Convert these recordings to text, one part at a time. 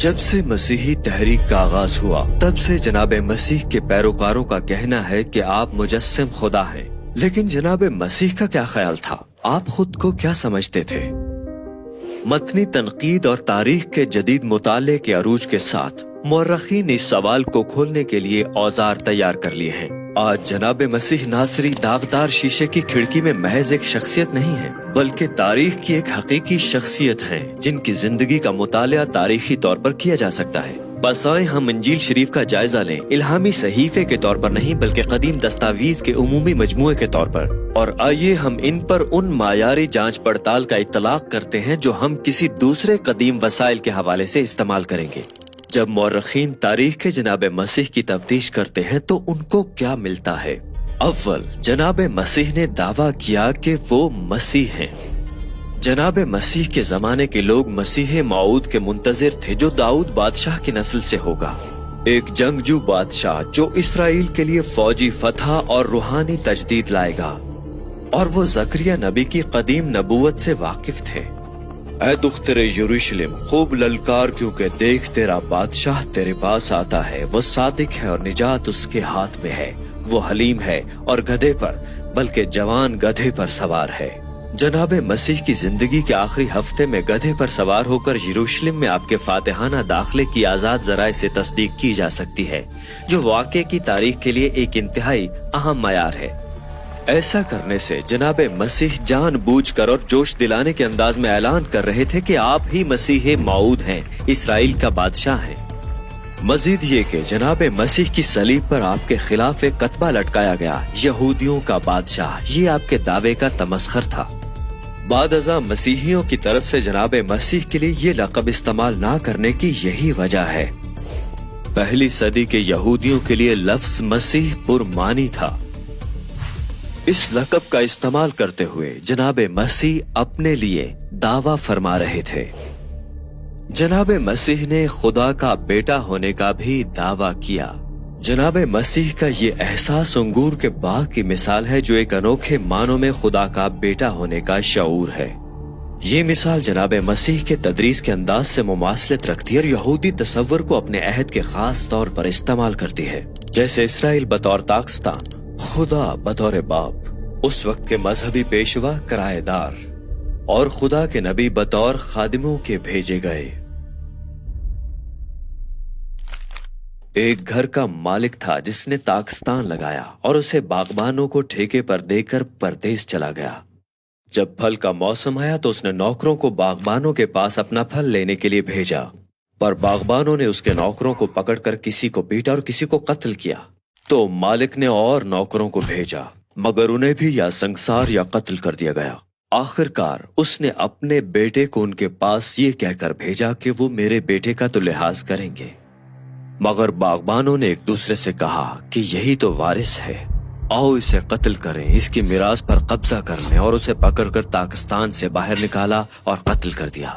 جب سے مسیحی تحریک کا آغاز ہوا تب سے جناب مسیح کے پیروکاروں کا کہنا ہے کہ آپ مجسم خدا ہیں، لیکن جناب مسیح کا کیا خیال تھا؟ آپ خود کو کیا سمجھتے تھے؟ متنی تنقید اور تاریخ کے جدید مطالعے کے عروج کے ساتھ مورخین اس سوال کو کھولنے کے لیے اوزار تیار کر لیے ہیں۔ آج جناب مسیح ناصری داغدار شیشے کی کھڑکی میں محض ایک شخصیت نہیں ہے، بلکہ تاریخ کی ایک حقیقی شخصیت ہیں جن کی زندگی کا مطالعہ تاریخی طور پر کیا جا سکتا ہے۔ بس آئیں ہم انجیل شریف کا جائزہ لیں، الہامی صحیفے کے طور پر نہیں بلکہ قدیم دستاویز کے عمومی مجموعے کے طور پر، اور آئیے ہم ان پر ان معیاری جانچ پڑتال کا اطلاق کرتے ہیں جو ہم کسی دوسرے قدیم وسائل کے حوالے سے استعمال کریں گے۔ جب مورخین تاریخ کے جناب مسیح کی تفتیش کرتے ہیں تو ان کو کیا ملتا ہے؟ اول، جناب مسیح نے دعویٰ کیا کہ وہ مسیح ہیں۔ جناب مسیح کے زمانے کے لوگ مسیح موعود کے منتظر تھے جو داؤد بادشاہ کی نسل سے ہوگا، ایک جنگجو بادشاہ جو اسرائیل کے لیے فوجی فتح اور روحانی تجدید لائے گا، اور وہ زکریا نبی کی قدیم نبوت سے واقف تھے۔ اے دختر یروشلم خوب للکار، کیونکہ دیکھ تیرا بادشاہ تیرے پاس آتا ہے، وہ صادق ہے اور نجات اس کے ہاتھ میں ہے، وہ حلیم ہے اور گدھے پر بلکہ جوان گدھے پر سوار ہے۔ جناب مسیح کی زندگی کے آخری ہفتے میں گدھے پر سوار ہو کر یروشلم میں آپ کے فاتحانہ داخلے کی آزاد ذرائع سے تصدیق کی جا سکتی ہے، جو واقعے کی تاریخ کے لیے ایک انتہائی اہم معیار ہے۔ ایسا کرنے سے جناب مسیح جان بوجھ کر اور جوش دلانے کے انداز میں اعلان کر رہے تھے کہ آپ ہی مسیح موعود ہیں، اسرائیل کا بادشاہ ہیں۔ مزید یہ کہ جناب مسیح کی صلیب پر آپ کے خلاف ایک کتبہ لٹکایا گیا، یہودیوں کا بادشاہ، یہ آپ کے دعوے کا تمسخر تھا۔ بعد ازاں مسیحیوں کی طرف سے جناب مسیح کے لیے یہ لقب استعمال نہ کرنے کی یہی وجہ ہے۔ پہلی صدی کے یہودیوں کے لیے لفظ مسیح پرمعنی تھا۔ اس لقب کا استعمال کرتے ہوئے جناب مسیح اپنے لیے دعویٰ فرما رہے تھے۔ جناب مسیح نے خدا کا بیٹا ہونے کا بھی دعویٰ کیا۔ جناب مسیح کا یہ احساس انگور کے باغ کی مثال ہے جو ایک انوکھے معنوں میں خدا کا بیٹا ہونے کا شعور ہے۔ یہ مثال جناب مسیح کے تدریس کے انداز سے مماثلت رکھتی ہے اور یہودی تصور کو اپنے عہد کے خاص طور پر استعمال کرتی ہے، جیسے اسرائیل بطور تاکستان، خدا بطور باپ، اس وقت کے مذہبی پیشوا کرایہ دار، اور خدا کے نبی بطور خادموں کے بھیجے گئے۔ ایک گھر کا مالک تھا جس نے تاکستان لگایا اور اسے باغبانوں کو ٹھیکے پر دے کر پردیس چلا گیا۔ جب پھل کا موسم آیا تو اس نے نوکروں کو باغبانوں کے پاس اپنا پھل لینے کے لیے بھیجا، پر باغبانوں نے اس کے نوکروں کو پکڑ کر کسی کو پیٹا اور کسی کو قتل کیا۔ تو مالک نے اور نوکروں کو بھیجا، مگر انہیں بھی یا سنگسار یا قتل کر دیا گیا۔ آخر کار اس نے اپنے بیٹے کو ان کے پاس یہ کہہ کر بھیجا کہ وہ میرے بیٹے کا تو لحاظ کریں گے، مگر باغبانوں نے ایک دوسرے سے کہا کہ یہی تو وارث ہے، آؤ اسے قتل کریں، اس کی میراث پر قبضہ کر لیں، اور اسے پکڑ کر تاکستان سے باہر نکالا اور قتل کر دیا۔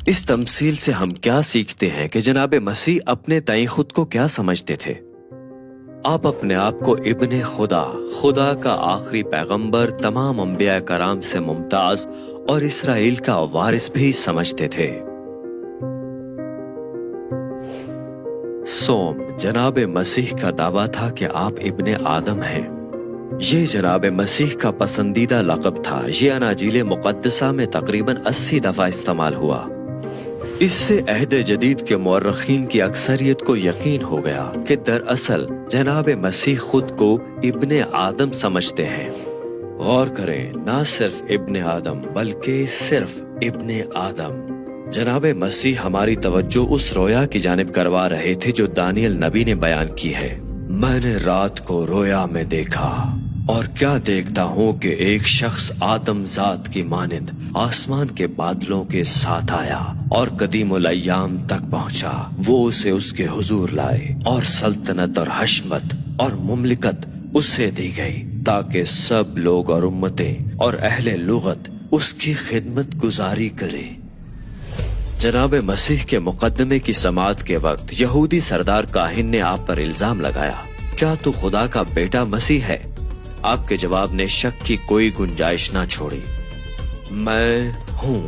اس تمثیل سے ہم کیا سیکھتے ہیں کہ جناب مسیح اپنے تئیں خود کو کیا سمجھتے تھے؟ آپ اپنے آپ کو ابن خدا، خدا کا آخری پیغمبر، تمام انبیاء کرام سے ممتاز اور اسرائیل کا وارث بھی سمجھتے تھے۔ سوم، جناب مسیح کا دعویٰ تھا کہ آپ ابن آدم ہیں۔ یہ جناب مسیح کا پسندیدہ لقب تھا۔ یہ اناجیل مقدسہ میں تقریباً 80 دفعہ استعمال ہوا۔ اس سے عہد جدید کے مورخین کی اکثریت کو یقین ہو گیا کہ دراصل جناب مسیح خود کو ابن آدم سمجھتے ہیں۔ غور کریں، نہ صرف ابن آدم بلکہ صرف ابن آدم۔ جناب مسیح ہماری توجہ اس رویا کی جانب کروا رہے تھے جو دانیل نبی نے بیان کی ہے۔ میں نے رات کو رویا میں دیکھا اور کیا دیکھتا ہوں کہ ایک شخص آدم ذات کی مانند آسمان کے بادلوں کے ساتھ آیا اور قدیم الایام تک پہنچا۔ وہ اسے اس کے حضور لائے اور سلطنت اور حشمت اور مملکت اسے دی گئی تاکہ سب لوگ اور امتیں اور اہل لغت اس کی خدمت گزاری کریں۔ جناب مسیح کے مقدمے کی سماعت کے وقت یہودی سردار کاہن نے آپ پر الزام لگایا، کیا تو خدا کا بیٹا مسیح ہے؟ آپ کے جواب نے شک کی کوئی گنجائش نہ چھوڑی۔ میں ہوں،